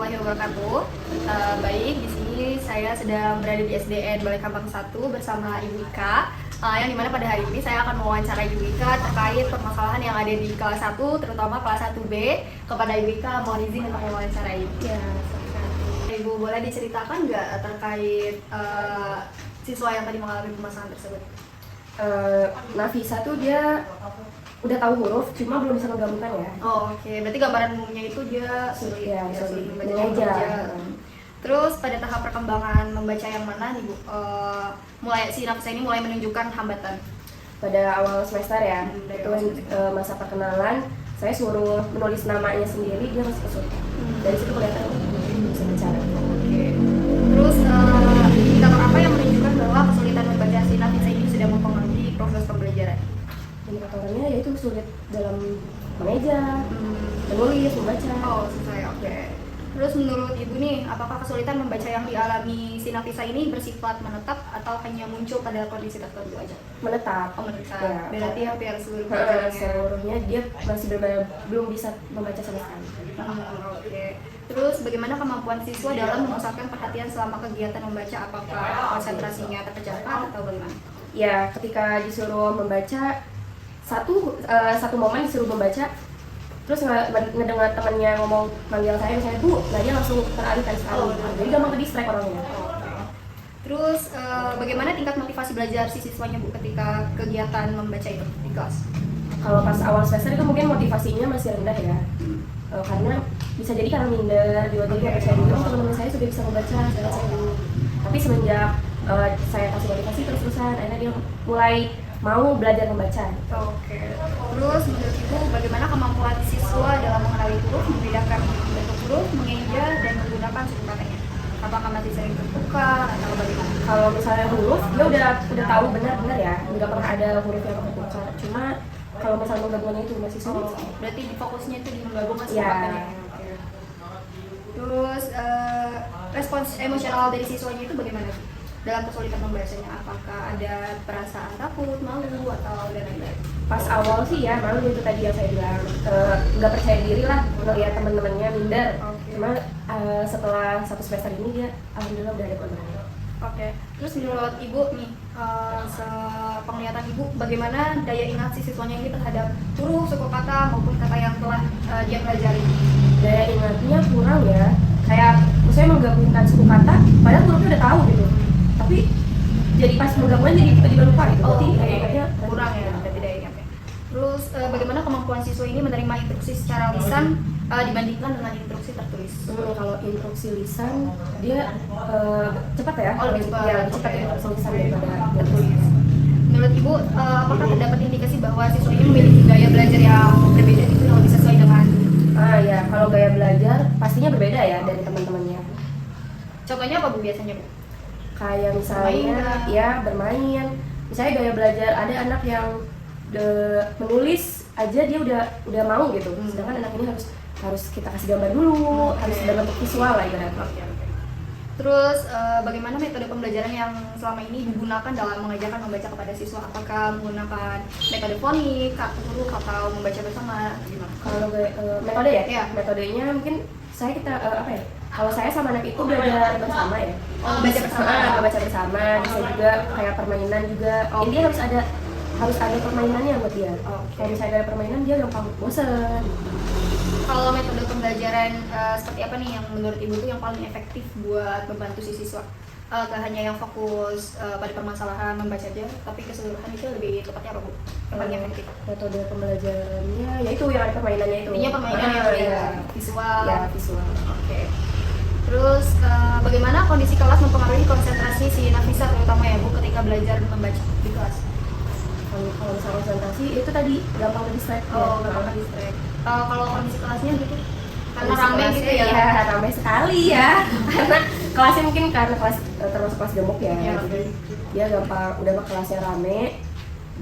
warahmatullahi wabarakatuh. Baik, di sini saya sedang berada di SDN Balai Kambang 1 bersama Ibu Ika. Yang dimana pada hari ini saya akan mewawancarai Ibu Ika terkait permasalahan yang ada di kelas 1, terutama kelas 1B. Kepada Ibu Ika, mohon izin untuk mewawancarai. Ya, Ibu boleh diceritakan nggak terkait siswa yang tadi mengalami permasalahan tersebut? Nafisa tuh dia udah tahu huruf, cuma belum bisa menggabungkan ya. Oh, oke. Berarti gambaran umumnya itu dia sulit Ya, sulit membaca sulit dan aja. membaca. Terus pada tahap perkembangan membaca yang mana nih Bu? Mulai si Nafisa ini mulai menunjukkan hambatan. Pada awal semester ya, Dari itu awal semester. masa perkenalan, saya suruh menulis namanya sendiri, dia masih kesulitan. Dari situ kelihatan bisa bicara. Oke. Terus indikator apa yang menunjukkan bahwa kesulitan membaca si Nafisa ini sudah mempengaruhi proses pembelajaran? Indikatornya yaitu sulit dalam mengeja, menulis, membaca. Oh, selesai. Oke. Terus menurut Ibu nih, apakah kesulitan membaca yang dialami si Nafisa ini bersifat menetap atau hanya muncul pada kondisi tertentu aja? Menetap. Oh, menetap. Ya. Berarti hampir seluruh pelajarannya. Seluruhnya dia masih belum bisa membaca sama sekali. Oke. Terus bagaimana kemampuan siswa dalam memusatkan perhatian selama kegiatan membaca? Apakah konsentrasinya terpecahkan atau bagaimana? Ya, ketika disuruh membaca satu momen disuruh membaca, terus ngedengar temannya ngomong manggil saya misalnya Bu, nah dia langsung teralihkan sekali. Jadi gampang ke distract orangnya. Terus bagaimana tingkat motivasi belajar si siswanya Bu ketika kegiatan membaca itu di kelas? Kalau pas awal semester itu mungkin motivasinya masih rendah ya, karena bisa jadi karena minder, juga jadi percaya diri. Oh, teman-teman saya sudah bisa membaca, saya dulu. Tapi semenjak saya kasih motivasi terus-terusan, akhirnya dia mulai mau belajar membaca. Oke. Terus menurut Ibu bagaimana kemampuan siswa dalam mengenali huruf, membedakan bentuk huruf, mengeja dan menggunakan suku katanya? Apakah masih sering tertukar atau bagaimana? Kalau misalnya huruf, dia udah tahu benar-benar ya, nggak pernah ada huruf yang tertukar. Cuma kalau misalnya menggabungnya itu masih sulit. Berarti fokusnya itu di menggabungkan suku Ya. katanya. Oke. Terus respons emosional dari siswanya itu bagaimana dalam kesulitan membacanya? Apakah ada perasaan takut, malu, atau dan lain-lain? Pas awal sih ya, malu itu tadi yang saya bilang, nggak percaya diri lah melihat teman-temannya minder. Oke. Cuma setelah satu semester ini dia alhamdulillah udah ada kontrol. Oke. Terus menurut Ibu nih, penglihatan Ibu, bagaimana daya ingat si siswanya ini terhadap huruf, suku kata maupun kata yang telah dia pelajari? Daya ingatnya kurang ya, kayak saya menggabungkan suku kata, padahal hurufnya udah tahu gitu. Tapi jadi pas menggabungkan jadi tiba-tiba lupa gitu. Berarti daya ingatnya Kurang ya, berarti daya ingatnya. Terus bagaimana kemampuan siswa ini menerima instruksi secara lisan dibandingkan dengan instruksi tertulis? Kalau instruksi lisan dia cepat ya. Oh, lebih cepat. Ya, cepat instruksi lisan daripada Tertulis. Menurut Ibu, apakah terdapat indikasi bahwa siswa ini memiliki gaya belajar yang berbeda gitu yang lebih sesuai dengan? Ya, kalau gaya belajar pastinya berbeda ya dari teman-temannya. Contohnya apa Bu biasanya Bu? Kayak misalnya Bermain, ya bermain. Misalnya gaya belajar ada anak yang menulis aja dia udah mau gitu. Sedangkan anak ini harus kita kasih gambar dulu, harus dalam bentuk visual lah ibaratnya. Terus bagaimana metode pembelajaran yang selama ini digunakan dalam mengajarkan membaca kepada siswa? Apakah menggunakan metode fonik, kartu huruf, atau membaca bersama? Gimana? Kalau metode ya, Iya. metodenya mungkin apa ya? Kalau saya sama anak itu belajar bersama ya. Oh, baca bersama. Baca bersama, bisa juga kayak permainan juga. Intinya harus ada permainannya buat dia. Oke. Kalau misalnya ada permainan dia gampang bosen. Kalau metode pembelajaran seperti apa nih yang menurut Ibu tuh yang paling efektif buat membantu si siswa? Gak hanya yang fokus pada permasalahan membaca aja, tapi keseluruhan itu lebih tepatnya apa Bu? Yang paling efektif? Metode pembelajarannya ya itu yang ada permainannya itu. Intinya permainan yang ya. visual. Ya, visual. Oke. Terus bagaimana kondisi kelas mempengaruhi konsentrasi si Nafisa terutama ya Bu ketika belajar membaca di kelas? Kalau misalnya konsentrasi itu tadi gampang ke distract. Gampang distract. Kalau kondisi kelasnya gitu? Karena Kondisi ramai kelasnya gitu ya? Iya, ramai sekali ya. Karena kelasnya mungkin karena kelas termasuk kelas gemuk ya. Iya. Jadi dia gampang udah mah kelasnya rame,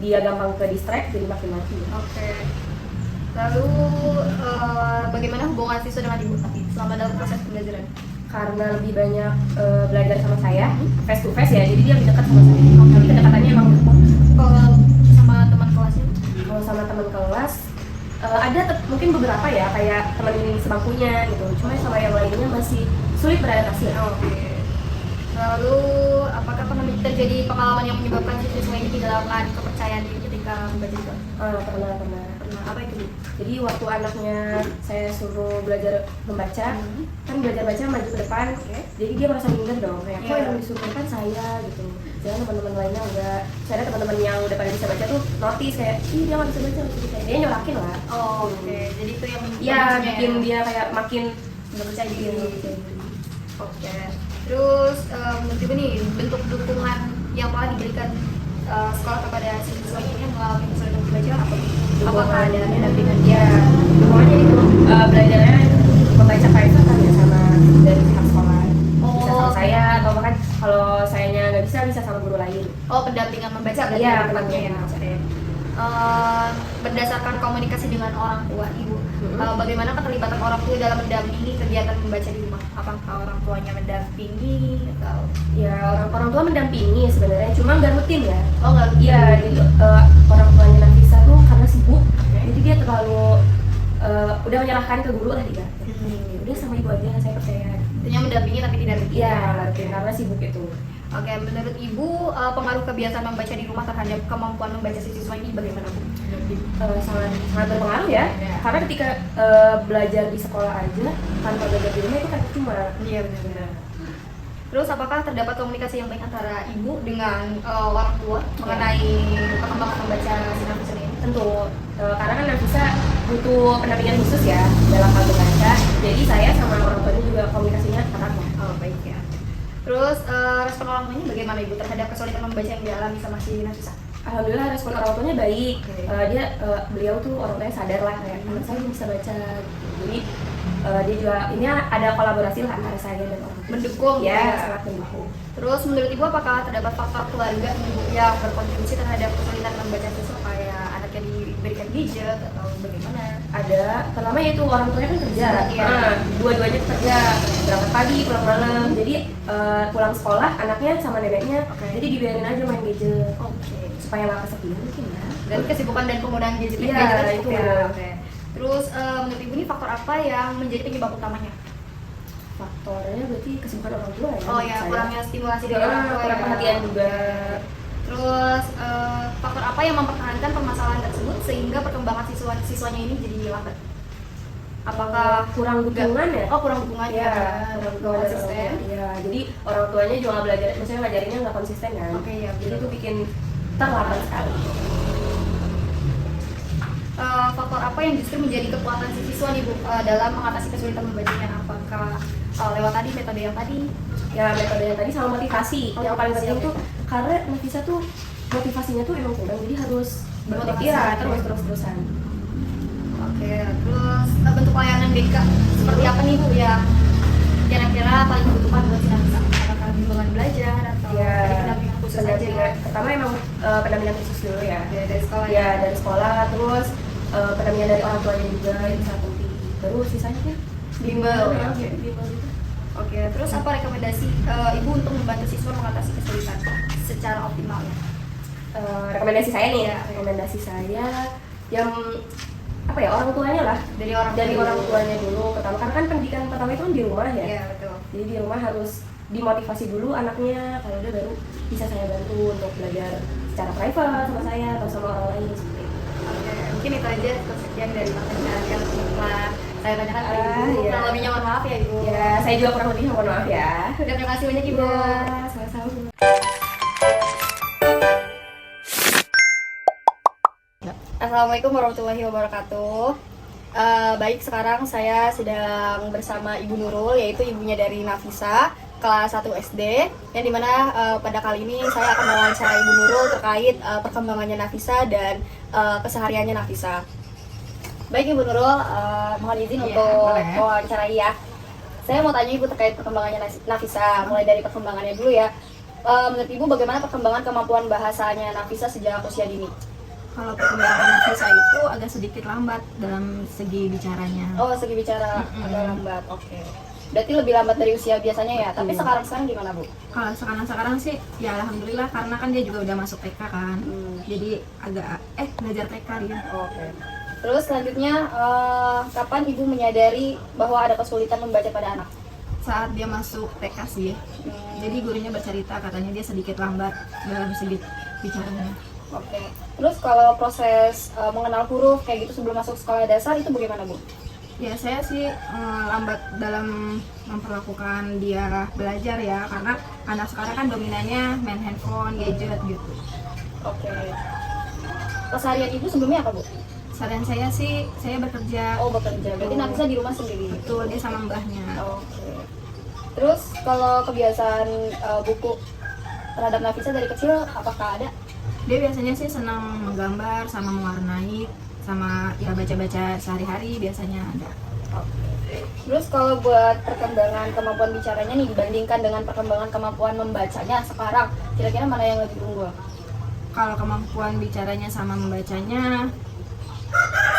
dia gampang ke distract jadi makin mati. Oke. Lalu bagaimana hubungan siswa dengan Ibu selama dalam proses pembelajaran? Karena lebih banyak belajar sama saya face to face ya, jadi dia lebih dekat sama saya. Jadi kedekatannya emang dekat. Kalau sama teman kelasnya? Kalau sama teman kelas ada mungkin beberapa ya kayak teman ini sebangkunya gitu, cuma sama yang lainnya masih sulit beradaptasi. Oke. Lalu, apakah pernah terjadi pengalaman yang menyebabkan siswa ini kehilangan kepercayaan diri ketika membaca itu? Pernah. Pernah. Apa itu, Bu? Jadi waktu anaknya saya suruh belajar membaca, kan belajar baca maju ke depan, jadi dia merasa minder dong, kayak kok yang disuruh kan saya gitu. Jangan teman-teman lainnya enggak. Saya ada teman-teman yang udah pada bisa baca tuh notice kayak, ih dia nggak bisa baca, dia nyorakin lah. Oke. Jadi itu yang Bikin dia kayak makin nggak percaya diri. Oke. Terus menurut Ibu nih, bentuk dukungan yang telah diberikan sekolah kepada siswa ini yang mengalami kesulitan membaca apa? Apakah ada pendampingan dia? Pokoknya itu belajarnya membaca private kan ya sama dari pihak sekolah. Bisa sama saya atau bahkan kalau sayanya nggak bisa sama guru lain. Oh, pendampingan membaca berarti Iya, tempatnya ya. pendampingan Oke. Berdasarkan komunikasi dengan orang tua Ibu, bagaimana keterlibatan orang tua dalam mendampingi kegiatan membaca di rumah? Apakah orang tuanya mendampingi atau? Ya orang tua mendampingi sebenarnya, cuma nggak rutin ya. Oh, nggak rutin. Iya, jadi orang tuanya Nafisa tuh karena sibuk, jadi dia terlalu udah menyerahkan ke guru lah dia. Udah sama ibu aja, saya percaya. Intinya mendampingi tapi tidak rutin. Iya, karena sibuk itu. Oke, menurut Ibu pengaruh kebiasaan membaca di rumah terhadap kemampuan membaca si siswa ini bagaimana, Bu? Sangat berpengaruh ya. Karena ketika belajar di sekolah aja tanpa belajar di rumah itu kan cuma. Iya, benar-benar. Terus apakah terdapat komunikasi yang baik antara Ibu dengan orang tua mengenai perkembangan membaca si Nafisa ini? Tentu, karena kan Nafisa butuh pendampingan khusus ya dalam hal membaca. Jadi saya sama orang tuanya juga komunikasinya erat lah. Oh, baik ya. Terus respon orang tuanya bagaimana Ibu terhadap kesulitan membaca yang dialami sama si Nafisa? Alhamdulillah respon orang tuanya baik. Beliau tuh orang tuanya sadar lah kayak anak saya belum bisa baca. Jadi dia juga ini ada kolaborasi lah antara saya dan orang tua. Mendukung Ya, sangat mendukung. Terus menurut Ibu apakah terdapat faktor keluarga yang berkontribusi terhadap kesulitan membaca siswa kayak anaknya diberikan gadget atau bagaimana? Ada, pertama yaitu orang tuanya kan kerja, dua-duanya kerja, berangkat pagi, pulang malam, jadi pulang sekolah anaknya sama neneknya, jadi dibiarin aja main gadget, supaya nggak kesepian mungkin ya. Dan kesibukan dan penggunaan gadget Iya, itu ya. Terus menurut Ibu ini faktor apa yang menjadi penyebab utamanya? Faktornya berarti kesibukan orang tua ya. Oh ya, kurangnya stimulasi dari orang tua, kurang perhatian juga. Terus faktor apa yang mempertahankan permasalahan tersebut sehingga perkembangan siswanya ini jadi lambat? Apakah kurang dukungan ya? Oh, kurang dukungan ya, kurang dukungan konsisten. Iya, jadi orang tuanya juga nggak belajar, maksudnya ngajarinnya nggak konsisten kan? Oke, ya. Jadi itu bikin terlambat sekali. Faktor apa yang justru menjadi kekuatan si siswa nih Bu dalam mengatasi kesulitan membacanya? Apakah lewat tadi metode yang tadi? Ya metode yang tadi sama motivasi. Yang paling penting tuh karena Nafisa tuh motivasinya tuh emang kurang, jadi harus bermotivasi. Iya, terus-terusan. Oke, terus bentuk layanan BK seperti apa nih Bu yang kira-kira paling dibutuhkan buat si Nafisa? Apakah bimbingan belajar atau dari pendampingan khusus aja? Pertama emang pendampingan khusus dulu ya. Dari sekolah ya. Dari sekolah, terus pendampingan dari orang tuanya juga itu sangat penting. Terus sisanya kan bimbel ya. Bimbel gitu. Oke, terus apa rekomendasi Ibu untuk membantu siswa mengatasi kesulitan secara optimal ya? Rekomendasi saya nih ya, rekomendasi saya yang apa ya, orang tuanya lah, dari orang tuanya dulu pertama, karena kan pendidikan pertama itu kan di rumah ya. Iya, betul. Jadi di rumah harus dimotivasi dulu anaknya, kalau udah baru bisa saya bantu untuk belajar secara private sama saya atau sama orang lain seperti itu. Oke, mungkin itu aja sekian dari pertanyaan yang telah saya tanyakan ke Ibu. Iya. Kurang lebihnya mohon maaf ya Ibu. Ya, saya juga kurang lebih mohon maaf ya. Terima kasih banyak Ibu. Ya, sama-sama. Assalamualaikum warahmatullahi wabarakatuh. Baik, sekarang saya sedang bersama Ibu Nurul, yaitu ibunya dari Nafisa, kelas 1 SD, yang dimana pada kali ini saya akan mewawancara Ibu Nurul terkait perkembangannya Nafisa dan kesehariannya Nafisa. Baik Ibu Nurul, mohon izin untuk mewawancarai ya. Saya mau tanya Ibu terkait perkembangannya Nafisa, mulai dari perkembangannya dulu ya. Menurut Ibu bagaimana perkembangan kemampuan bahasanya Nafisa sejak usia dini? Kalau perkembangan Nafisa itu agak sedikit lambat dalam segi bicaranya. Oh, segi bicara agak lambat, oke. Berarti lebih lambat dari usia biasanya ya? Tapi sekarang gimana Bu? Kalau sekarang sih ya alhamdulillah, karena kan dia juga udah masuk TK kan. Jadi agak belajar TK dia. Oke. Terus selanjutnya kapan Ibu menyadari bahwa ada kesulitan membaca pada anak? saat dia masuk TK sih. Jadi gurunya bercerita katanya dia sedikit lambat dalam segi bicaranya. Oke. Terus kalau proses mengenal huruf kayak gitu sebelum masuk sekolah dasar itu bagaimana, Bu? Ya saya sih lambat dalam memperlakukan dia belajar ya, karena anak sekarang kan dominannya main handphone, gadget gitu. Oke. Keseharian Ibu sebelumnya apa, Bu? Saran saya sih, saya bekerja. Oh, bekerja. Berarti Nafisa di rumah sendiri. Betul, dia sama mbahnya. Oke. Terus kalau kebiasaan buku terhadap Nafisa dari kecil apakah ada? Dia biasanya sih senang menggambar sama mewarnai, sama ya baca-baca sehari-hari biasanya ada. Terus kalau buat perkembangan kemampuan bicaranya nih dibandingkan dengan perkembangan kemampuan membacanya sekarang, kira-kira mana yang lebih unggul? Kalau kemampuan bicaranya sama membacanya,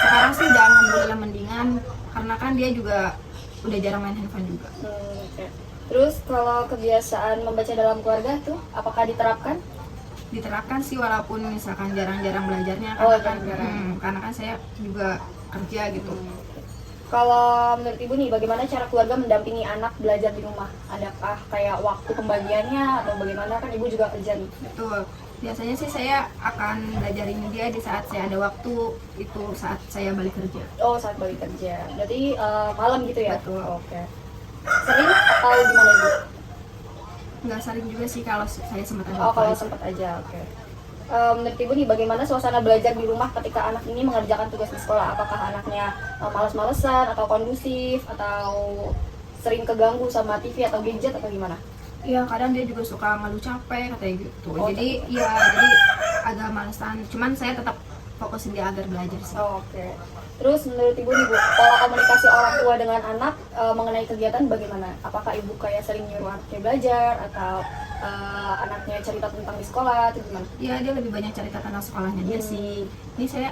sekarang sih udah alhamdulillah mendingan, karena kan dia juga udah jarang main handphone juga. Oke. Terus kalau kebiasaan membaca dalam keluarga tuh apakah diterapkan? Diterapkan sih walaupun misalkan jarang-jarang belajarnya, Oh, karena kan jarang-jarang. karena kan saya juga kerja gitu. Kalau menurut Ibu nih, bagaimana cara keluarga mendampingi anak belajar di rumah? Adakah kayak waktu pembagiannya atau bagaimana? Kan Ibu juga kerja nih. Betul. Biasanya sih saya akan belajarin dia di saat saya ada waktu, itu saat saya balik kerja. Oh, saat balik kerja. Berarti malam gitu ya? Betul. Oke. Sering atau gimana Ibu? Nggak sering juga sih kalau saya sempat ada Oh, waktu kalau aja. sempat aja, oke. Menurut Ibu nih, bagaimana suasana belajar di rumah ketika anak ini mengerjakan tugas di sekolah? Apakah anaknya malas-malesan, atau kondusif, atau sering keganggu sama TV atau gadget, atau gimana? Iya, kadang dia juga suka ngeluh capek katanya gitu. Oh, jadi agak malesan. Cuman saya tetap fokusin dia agar belajar sih. Oh, oke. Terus menurut Ibu nih Bu, pola komunikasi orang tua dengan anak mengenai kegiatan bagaimana? Apakah Ibu kayak sering nyuruh anaknya belajar atau anaknya cerita tentang di sekolah atau gimana? Iya, dia lebih banyak cerita tentang sekolahnya dia sih. Ini saya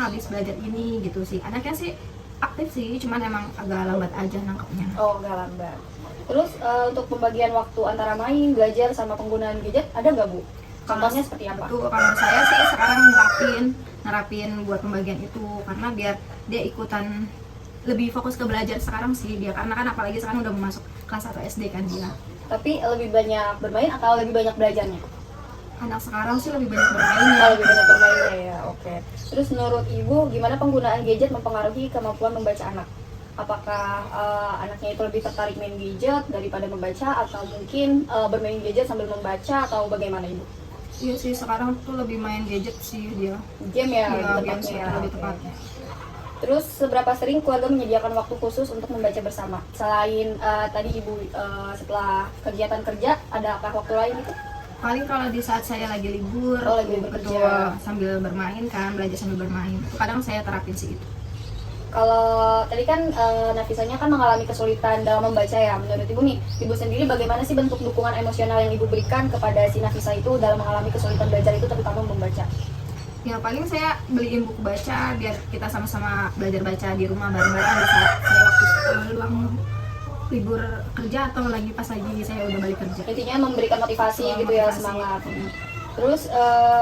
habis belajar ini gitu sih. Anaknya sih aktif sih, cuman emang agak lambat aja nangkepnya. Oh, nggak lambat. Terus untuk pembagian waktu antara main, belajar, sama penggunaan gadget ada nggak Bu? Contohnya seperti apa? Itu kalau saya sih sekarang nerapin buat pembagian itu, karena biar dia ikutan lebih fokus ke belajar sekarang sih dia, karena kan apalagi sekarang udah mau masuk kelas 1 SD kan dia. Tapi lebih banyak bermain atau lebih banyak belajarnya? Anak sekarang sih lebih banyak bermain ya. Oh, lebih banyak bermainnya ya, oke. Terus menurut Ibu, gimana penggunaan gadget mempengaruhi kemampuan membaca anak? Apakah anaknya itu lebih tertarik main gadget daripada membaca, atau mungkin bermain gadget sambil membaca, atau bagaimana Ibu? Iya sih, sekarang tuh lebih main gadget sih dia. Game ya, Iya, lebih game tepatnya ya. lebih Oke. tepatnya. Terus seberapa sering keluarga menyediakan waktu khusus untuk membaca bersama? Selain tadi Ibu setelah kegiatan kerja, adakah waktu lain gitu? Paling kalau di saat saya lagi libur, Oh, lagi libur betul, kerja. sambil bermain kan, belajar sambil bermain. Itu kadang saya terapin sih itu. Kalau tadi kan Nafisanya kan mengalami kesulitan dalam membaca ya. Menurut Ibu nih, Ibu sendiri bagaimana sih bentuk dukungan emosional yang Ibu berikan kepada si Nafisa itu dalam mengalami kesulitan belajar itu, terutama membaca? Ya paling saya beliin buku baca biar kita sama-sama belajar baca di rumah bareng-bareng di saat saya waktu luang libur kerja atau lagi pas lagi saya udah balik kerja. Intinya memberikan motivasi Oh, gitu ya, motivasi. semangat. Terus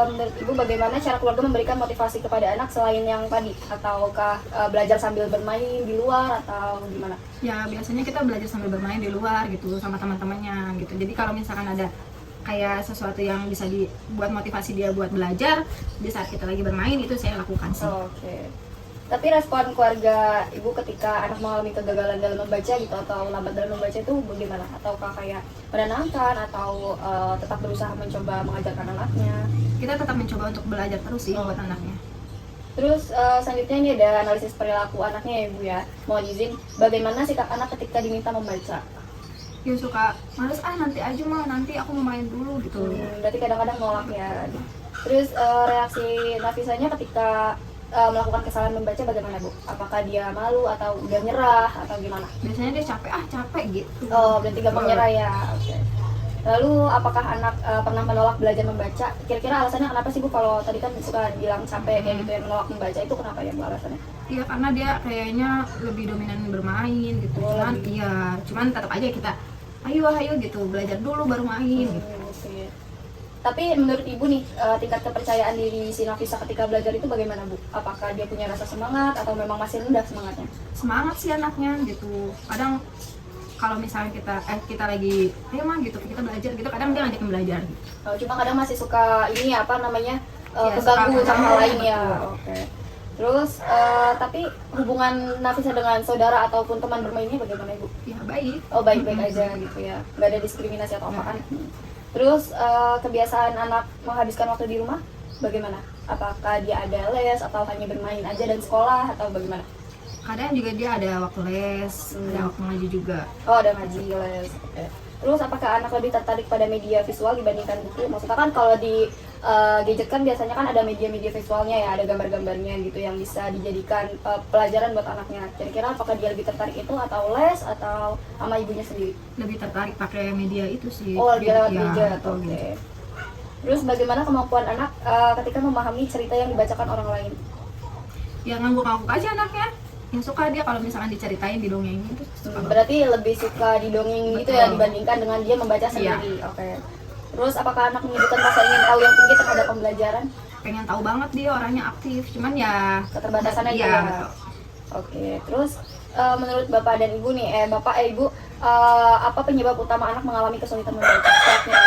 menurut Ibu bagaimana cara keluarga memberikan motivasi kepada anak selain yang tadi? Ataukah belajar sambil bermain di luar atau gimana? Ya biasanya kita belajar sambil bermain di luar gitu sama teman-temannya gitu. Jadi kalau misalkan ada kayak sesuatu yang bisa dibuat motivasi dia buat belajar di saat kita lagi bermain, itu saya lakukan sih. Oke. Tapi respon keluarga Ibu ketika anak mengalami kegagalan dalam membaca gitu atau lambat dalam membaca itu bagaimana? Ataukah kayak menenangkan atau tetap berusaha mencoba mengajarkan anaknya? Kita tetap mencoba untuk belajar terus sih buat anaknya. Terus selanjutnya ini ada analisis perilaku anaknya ya Bu ya. Mohon izin, bagaimana sikap anak ketika diminta membaca? Dia suka males nanti aja mah, nanti aku mau main dulu gitu. Berarti kadang-kadang nolak ya. Terus reaksi Nafisanya ketika melakukan kesalahan membaca bagaimana Bu? Apakah dia malu atau udah nyerah atau gimana? Biasanya dia capek gitu. Oh, berarti gampang nyerah ya. Oke. Lalu apakah anak pernah menolak belajar membaca? Kira-kira alasannya kenapa sih Bu? Kalau tadi kan suka bilang capek kayak gitu ya, menolak membaca itu kenapa ya Bu alasannya? Iya, karena dia kayaknya lebih dominan bermain gitu. Oh, Cuman lebih. cuman tetap aja kita ayo gitu, belajar dulu baru main gitu. Oke. Tapi menurut Ibu nih, tingkat kepercayaan diri si Nafisa ketika belajar itu bagaimana Bu? Apakah dia punya rasa semangat atau memang masih rendah semangatnya? Semangat sih anaknya gitu. Kadang kalau misalnya kita lagi ya mah gitu kita belajar gitu, kadang dia ngajakin belajar gitu. Oh, cuma kadang masih suka ini ya, apa namanya, Iya, keganggu suka sama hal lain ya. betul. Oke. Terus tapi hubungan Nafisa dengan saudara ataupun teman bermainnya bagaimana Ibu? Ya baik. Oh, baik-baik aja gitu ya, nggak ada diskriminasi atau apa kan? Terus kebiasaan anak menghabiskan waktu di rumah bagaimana? Apakah dia ada les atau hanya bermain aja dan sekolah atau bagaimana? Kadang juga dia ada waktu les, ada waktu ngaji juga. Oh, ada ngaji, les. Oke. Terus apakah anak lebih tertarik pada media visual dibandingkan buku? Maksudnya kan kalau di gadget kan biasanya kan ada media-media visualnya ya, ada gambar-gambarnya gitu yang bisa dijadikan pelajaran buat anaknya. Kira-kira apakah dia lebih tertarik itu atau les atau sama ibunya sendiri? Lebih tertarik pakai media itu sih. Oh, lebih lewat Ya, gadget. betul, Oke. gitu. Terus bagaimana kemampuan anak ketika memahami cerita yang dibacakan orang lain? Ya ngangguk-ngangguk aja anaknya. Yang suka dia kalau misalkan diceritain, didongengin itu suka banget. Berarti lebih suka didongeng gitu ya Betul. dibandingkan dengan dia membaca Iya. sendiri. Oke. Terus apakah anak menunjukkan rasa ingin tahu yang tinggi terhadap pembelajaran? Pengen tahu banget dia orangnya aktif, cuman ya Keterbatasannya iya, juga. betul. Oke. Terus menurut Bapak dan Ibu nih, Ibu, apa penyebab utama anak mengalami kesulitan membaca? Saatnya.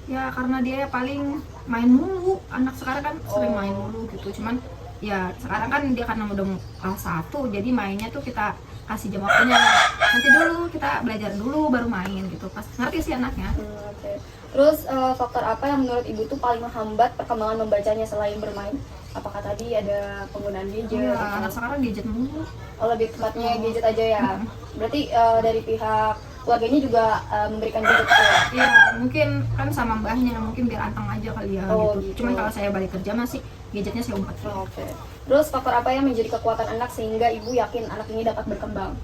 Ya karena dia paling main mulu, anak sekarang kan sering main mulu gitu. Cuman ya sekarang kan dia karena udah kelas 1, jadi mainnya tuh kita kasih jam waktunya. Nanti dulu kita belajar dulu baru main gitu. Pas ngerti sih anaknya. Oke. Terus faktor apa yang menurut Ibu tuh paling menghambat perkembangan membacanya selain bermain? Apakah tadi ada penggunaan gadget? Ya, atau- anak sekarang gadget mulu. Oh, lebih tepatnya gadget aja ya. Berarti dari pihak keluarganya juga memberikan gadget ke ya? Iya, mungkin kan sama mbahnya, mungkin biar anteng aja kali ya Oh, gitu. gitu. Cuman kalau saya balik kerja masih gadgetnya saya umpat. Oh, oke. Terus faktor apa yang menjadi kekuatan anak sehingga ibu yakin anak ini dapat berkembang?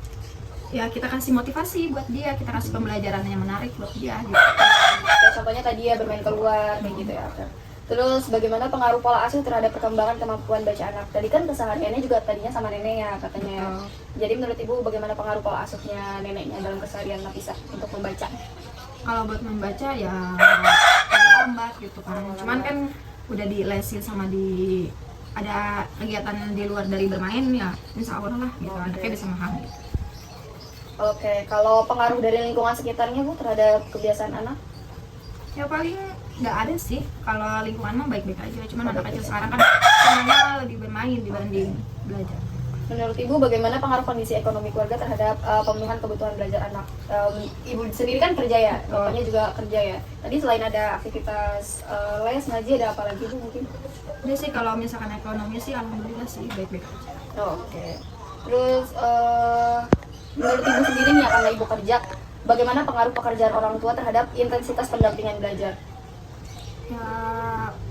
Ya kita kasih motivasi buat dia, kita kasih pembelajaran yang menarik buat dia gitu. Ya, contohnya tadi ya bermain keluar kayak gitu ya. Oke. Terus bagaimana pengaruh pola asuh terhadap perkembangan kemampuan baca anak? Tadi kan kesehariannya juga tadinya sama nenek ya katanya ya. Betul. Jadi menurut ibu bagaimana pengaruh pola asuhnya neneknya dalam keseharian Nafisa untuk membaca? Kalau buat membaca ya lambat gitu kan. Cuman kan udah dilesin sama ada kegiatan di luar dari bermain ya insya Allah lah gitu, anaknya bisa memahami. Oke, kalau pengaruh dari lingkungan sekitarnya Bu terhadap kebiasaan anak? Ya paling nggak ada sih, kalau lingkungan mah baik-baik aja. Cuman anak Baik-baik kecil aja. sekarang kan semuanya lebih bermain dibanding belajar. Menurut Ibu bagaimana pengaruh kondisi ekonomi keluarga terhadap pemenuhan kebutuhan belajar anak? Ibu sendiri kan kerja ya, bapaknya juga kerja ya. Tadi selain ada aktivitas les, ngaji, ada apa lagi Bu mungkin? Udah sih kalau misalkan ekonomi sih alhamdulillah sih baik-baik aja. Oh, oke. Terus menurut Ibu sendiri nih ya, karena Ibu kerja, bagaimana pengaruh pekerjaan orang tua terhadap intensitas pendampingan belajar? Ya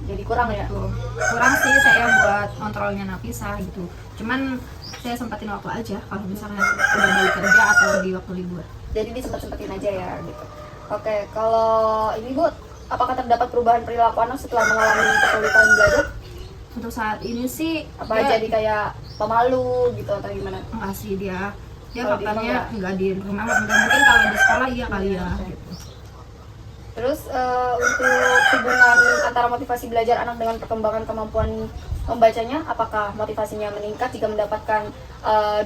Jadi kurang ya? gitu. Kurang sih saya buat kontrolnya Nafisa gitu. Cuman saya sempatin waktu aja kalau misalnya udah balik kerja atau di waktu libur. Jadi disempet-sempetin aja ya gitu. Oke, kalau ini Bu, apakah terdapat perubahan perilaku anak setelah mengalami kesulitan belajar? Untuk saat ini sih Apa jadi kayak pemalu gitu atau gimana? enggak sih dia Kalau di rumah faktanya enggak di rumah, enggak mungkin kalau di sekolah iya kali ya gitu. Terus untuk hubungan antara motivasi belajar anak dengan perkembangan kemampuan membacanya, apakah motivasinya meningkat jika mendapatkan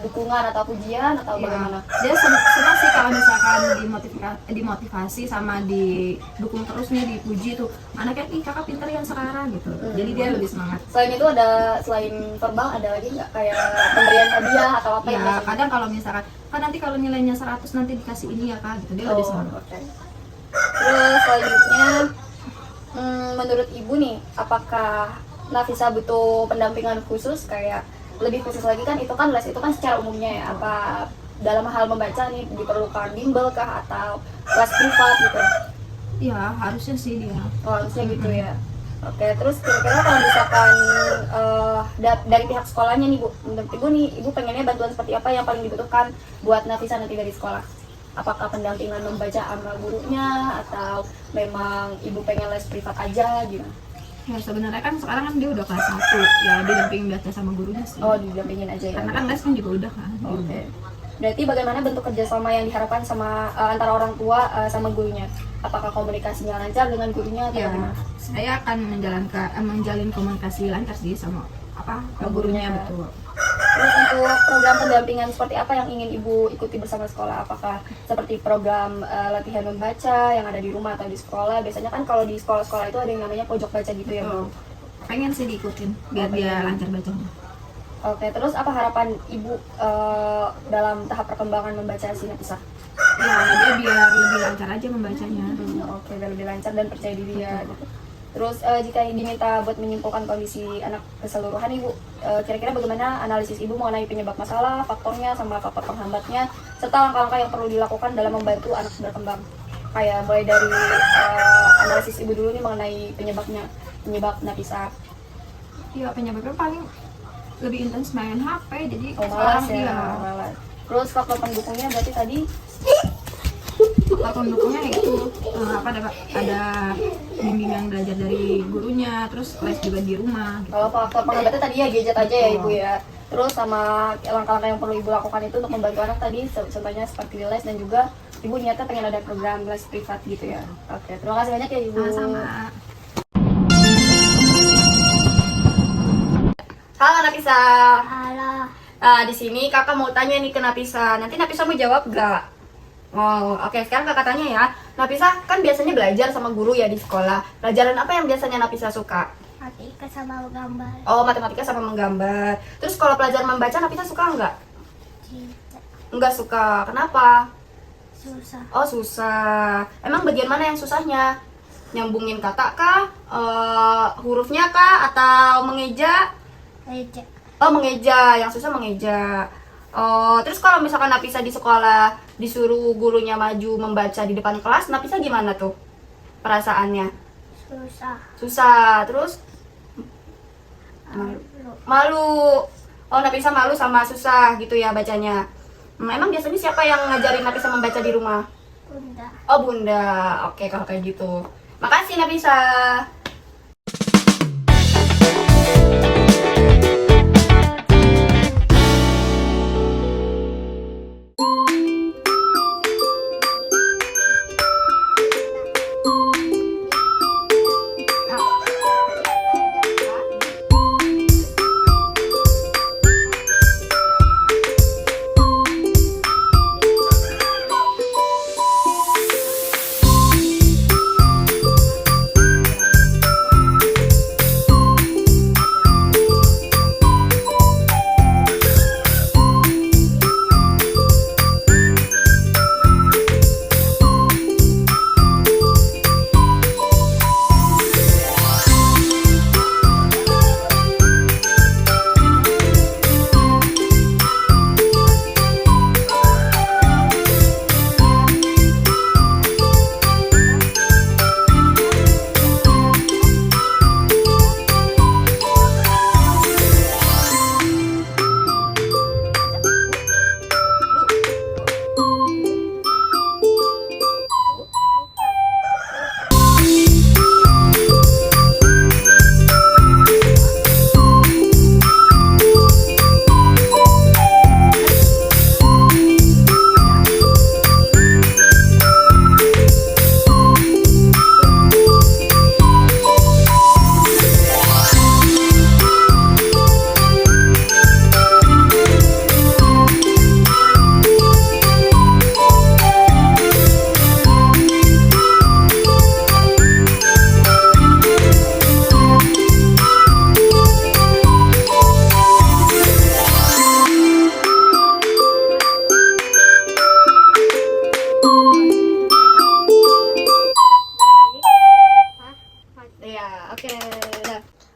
dukungan atau pujian atau bagaimana? Dia suka sih kalau misalkan dimotivasi sama didukung terus nih, dipuji tuh anaknya, ih kakak pintar yang sekarang gitu. Jadi dia lebih semangat. Selain itu selain verbal ada lagi nggak kayak pemberian hadiah atau apa yang Ya biasanya? kadang kalau misalkan kan nanti kalau nilainya 100 nanti dikasih ini ya kak gitu, dia lebih semangat. Oke. Terus selanjutnya, menurut Ibu nih, apakah Nafisa butuh pendampingan khusus kayak lebih khusus lagi kan itu kan les itu kan secara umumnya ya, apa dalam hal membaca nih diperlukan bimbel kah atau kelas privat gitu? Iya harusnya sih dia. Oh, harusnya gitu ya. Oke, terus kira-kira kalau misalkan dari pihak sekolahnya nih Bu, menurut Ibu nih, Ibu pengennya bantuan seperti apa yang paling dibutuhkan buat Nafisa nanti dari sekolah? Apakah pendampingan membaca sama gurunya atau memang Ibu pengen les privat aja gitu? Ya sebenarnya kan sekarang kan dia udah kelas 1 ya, didampingin baca sama gurunya sih. Oh, didampingin aja ya. Karena kan les kan juga udah kan. Oke. Berarti bagaimana bentuk kerjasama yang diharapkan sama antara orang tua sama gurunya? Apakah komunikasinya lancar dengan gurunya atau Ya, bagaimana? saya akan menjalin komunikasi lancar sih sama gurunya, betul. Terus untuk program pendampingan seperti apa yang ingin Ibu ikuti bersama sekolah? Apakah seperti program latihan membaca yang ada di rumah atau di sekolah? Biasanya kan kalau di sekolah-sekolah itu ada yang namanya pojok baca gitu ya, Bu. Pengen sih diikutin biar dia lancar bacanya. Oke, terus apa harapan Ibu dalam tahap perkembangan membaca si Nafisa? Ya dia biar lebih lancar aja membacanya. Oke, biar lebih lancar dan percaya diri ya. Gitu. Terus jika diminta buat menyimpulkan kondisi anak keseluruhan, Ibu, kira-kira bagaimana analisis Ibu mengenai penyebab masalah, faktornya, sama faktor penghambatnya, serta langkah-langkah yang perlu dilakukan dalam membantu anak berkembang? Kayak mulai dari analisis Ibu dulu nih mengenai penyebab Nafisa. Iya, penyebabnya paling lebih intens main HP, jadi Malas sekarang ya, malas. Terus faktor pendukungnya berarti tadi faktor pendukungnya itu ada bimbingan belajar dari gurunya, terus les juga di rumah. kalau faktor penghambatnya tadi ya gadget aja ya Ibu ya. Terus sama langkah-langkah yang perlu Ibu lakukan itu untuk membantu anak tadi, contohnya seperti les, dan juga Ibu niatnya pengen ada program les privat gitu ya. Oke, terima kasih banyak ya Ibu. Sama-sama. Halo Nafisa. Halo. Di sini kakak mau tanya nih ke Nafisa. Nanti Nafisa mau jawab gak? Oh, oke. Sekarang kakak tanya ya. Nafisa kan biasanya belajar sama guru ya di sekolah. Pelajaran apa yang biasanya Nafisa suka? Matematika sama gambar. Oh, matematika sama menggambar. Terus kalau pelajaran membaca Nafisa suka nggak? Tidak. Nggak suka. Kenapa? Susah. Oh, susah. Emang bagian mana yang susahnya? Nyambungin kata kah? Hurufnya kah? Atau mengeja? Meja. Oh, mengeja, yang susah mengeja. Oh, terus kalau misalkan Nafisa di sekolah disuruh gurunya maju membaca di depan kelas, Nafisa gimana tuh perasaannya? Susah. Susah, terus Malu. malu. Oh, Nafisa malu sama susah gitu ya bacanya. Emang biasanya siapa yang ngajarin Nafisa membaca di rumah? Bunda. Oh, Bunda. Oke, kalau kayak gitu. Makasih Nafisa.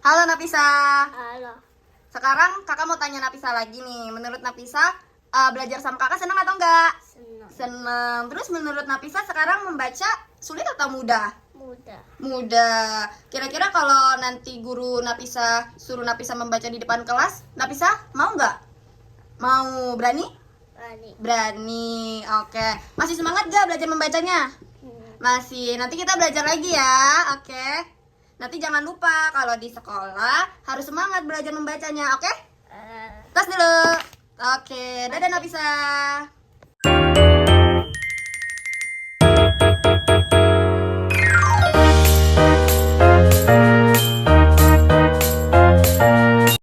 Halo Nafisa. Halo. Sekarang kakak mau tanya Nafisa lagi nih. Menurut Nafisa, belajar sama kakak seneng atau enggak? Senang. Seneng. Terus menurut Nafisa sekarang membaca sulit atau mudah? Mudah. Mudah. Kira-kira kalau nanti guru Nafisa suruh Nafisa membaca di depan kelas, Nafisa mau nggak? Mau. Berani? Berani. Berani. Oke. Masih semangat gak belajar membacanya? Masih. Nanti kita belajar lagi ya. Oke. Nanti jangan lupa kalau di sekolah harus semangat belajar membacanya. Oke? Tas dulu. Oke. Dadah Nafisa.